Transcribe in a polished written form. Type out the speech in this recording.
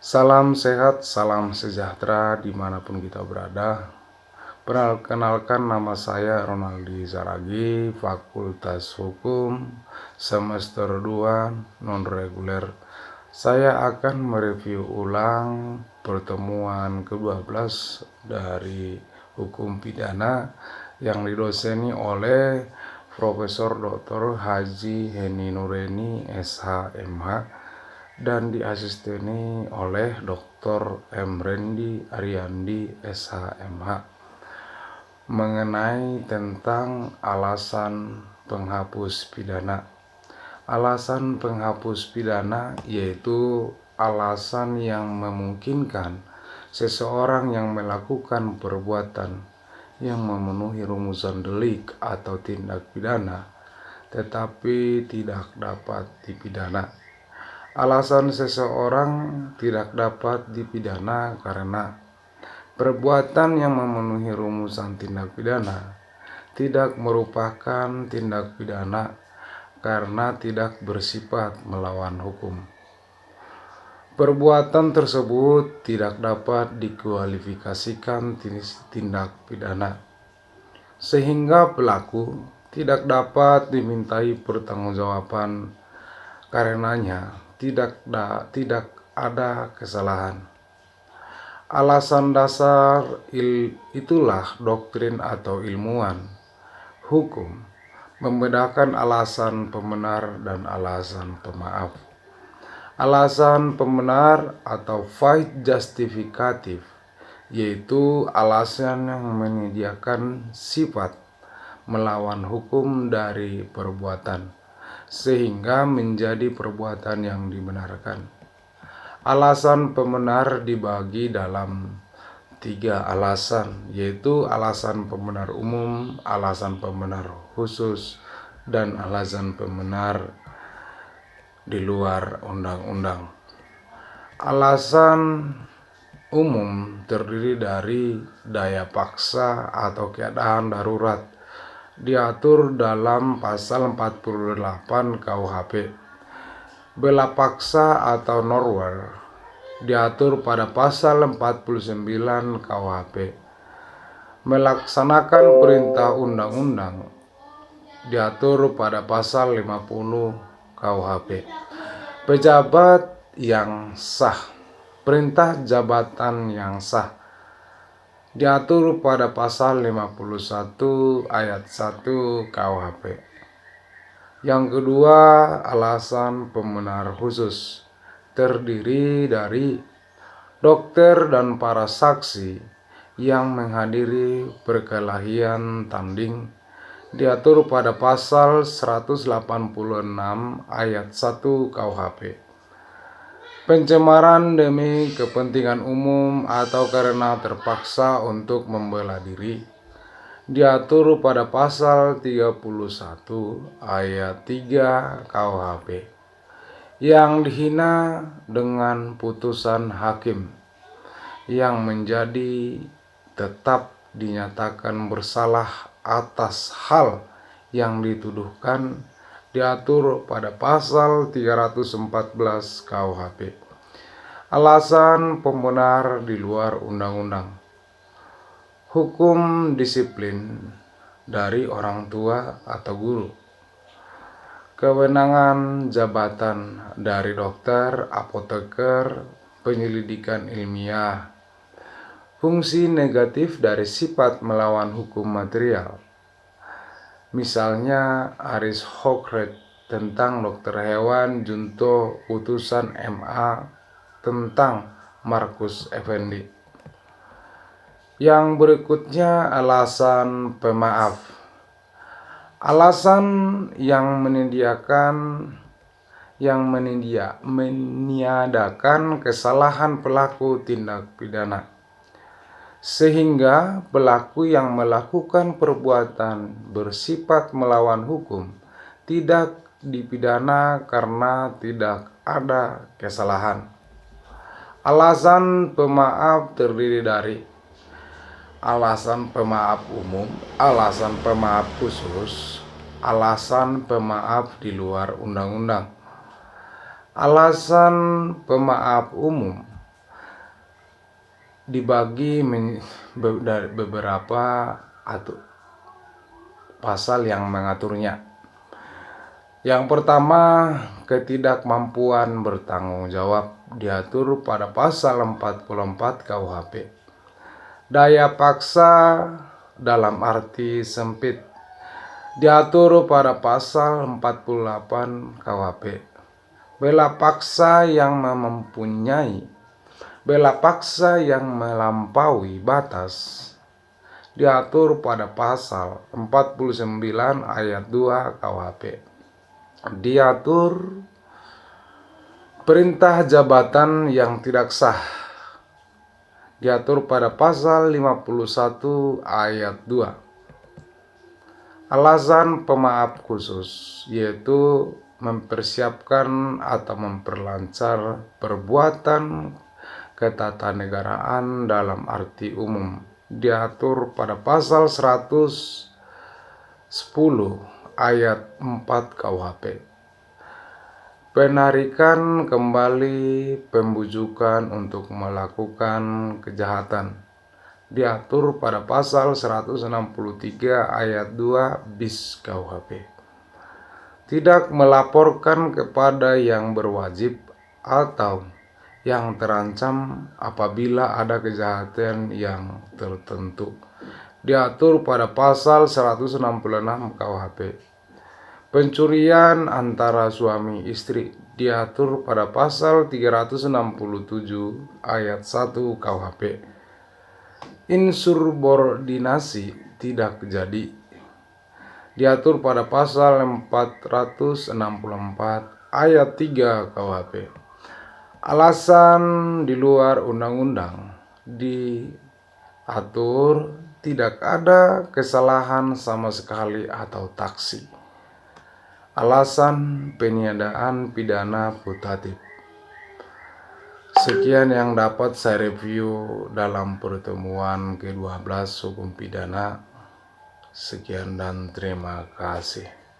Salam sehat, salam sejahtera dimanapun kita berada. Perkenalkan, nama saya Ronaldi Saragi, Fakultas Hukum, semester 2, non-reguler. Saya akan mereview ulang pertemuan ke-12 dari hukum pidana yang didoseni oleh Profesor Dr. Haji Heni Nureni, SH.MH, dan diasisteni oleh Dr. M. Rendi Ariandi, SH.MH, mengenai tentang alasan penghapus pidana. Alasan penghapus pidana yaitu alasan yang memungkinkan seseorang yang melakukan perbuatan yang memenuhi rumusan delik atau tindak pidana tetapi tidak dapat dipidana. Alasan seseorang tidak dapat dipidana karena perbuatan yang memenuhi rumusan tindak pidana tidak merupakan tindak pidana karena tidak bersifat melawan hukum. Perbuatan tersebut tidak dapat dikualifikasikan tindak pidana, sehingga pelaku tidak dapat dimintai pertanggungjawaban karenanya tidak ada kesalahan. Alasan dasar itulah doktrin atau ilmuwan hukum membedakan alasan pembenar dan alasan pemaaf. Alasan pembenar atau fight justifikatif yaitu alasan yang menyediakan sifat melawan hukum dari perbuatan sehingga menjadi perbuatan yang dibenarkan. Alasan pembenar dibagi dalam 3 alasan, yaitu alasan pembenar umum, alasan pembenar khusus, dan alasan pembenar di luar undang-undang. Alasan umum terdiri dari daya paksa atau keadaan darurat, diatur dalam pasal 48 KUHP. Bela paksa atau norwer diatur pada pasal 49 KUHP. Melaksanakan perintah undang-undang diatur pada pasal 50 KUHP. Pejabat yang sah, perintah jabatan yang sah diatur pada pasal 51 ayat 1 KUHP. Yang kedua, alasan pembenar khusus terdiri dari dokter dan para saksi yang menghadiri perkelahian tanding diatur pada pasal 186 ayat 1 KUHP. Pencemaran demi kepentingan umum atau karena terpaksa untuk membela diri diatur pada pasal 31 ayat 3 KUHP. Yang dihina dengan putusan hakim yang menjadi tetap dinyatakan bersalah atas hal yang dituduhkan diatur pada pasal 314 KUHP. Alasan pembenar di luar undang-undang. Hukum disiplin dari orang tua atau guru. Kewenangan jabatan dari dokter, apoteker, penyelidikan ilmiah. Fungsi negatif dari sifat melawan hukum material. Misalnya Aris Hokret tentang dokter hewan, Junto putusan MA tentang Markus Effendi. Yang berikutnya alasan pemaaf. Alasan yang meniadakan kesalahan pelaku tindak pidana, sehingga pelaku yang melakukan perbuatan bersifat melawan hukum tidak dipidana karena tidak ada kesalahan. Alasan pemaaf terdiri dari alasan pemaaf umum, alasan pemaaf khusus, alasan pemaaf di luar undang-undang. Alasan pemaaf umum dibagi dari beberapa pasal yang mengaturnya. Yang pertama, ketidakmampuan bertanggung jawab diatur pada pasal 44 KUHP. Daya paksa dalam arti sempit diatur pada pasal 48 KUHP. Bela paksa yang melampaui batas diatur pada pasal 49 ayat 2 KUHP. Diatur perintah jabatan yang tidak sah diatur pada pasal 51 ayat 2. Alasan pemaaf khusus yaitu mempersiapkan atau memperlancar perbuatan ketatanegaraan dalam arti umum diatur pada pasal 110 ayat 4 KUHP. Penarikan kembali pembujukan untuk melakukan kejahatan diatur pada pasal 163 ayat 2 bis KUHP. Tidak melaporkan kepada yang berwajib atau yang terancam apabila ada kejahatan yang tertentu diatur pada pasal 166 KUHP. Pencurian antara suami istri diatur pada pasal 367 ayat 1 KUHP. Insubordinasi tidak jadi diatur pada pasal 464 ayat 3 KUHP. Alasan di luar undang-undang diatur tidak ada kesalahan sama sekali atau taksi. Alasan peniadaan pidana putatif. Sekian yang dapat saya review dalam pertemuan ke-12 hukum pidana. Sekian dan terima kasih.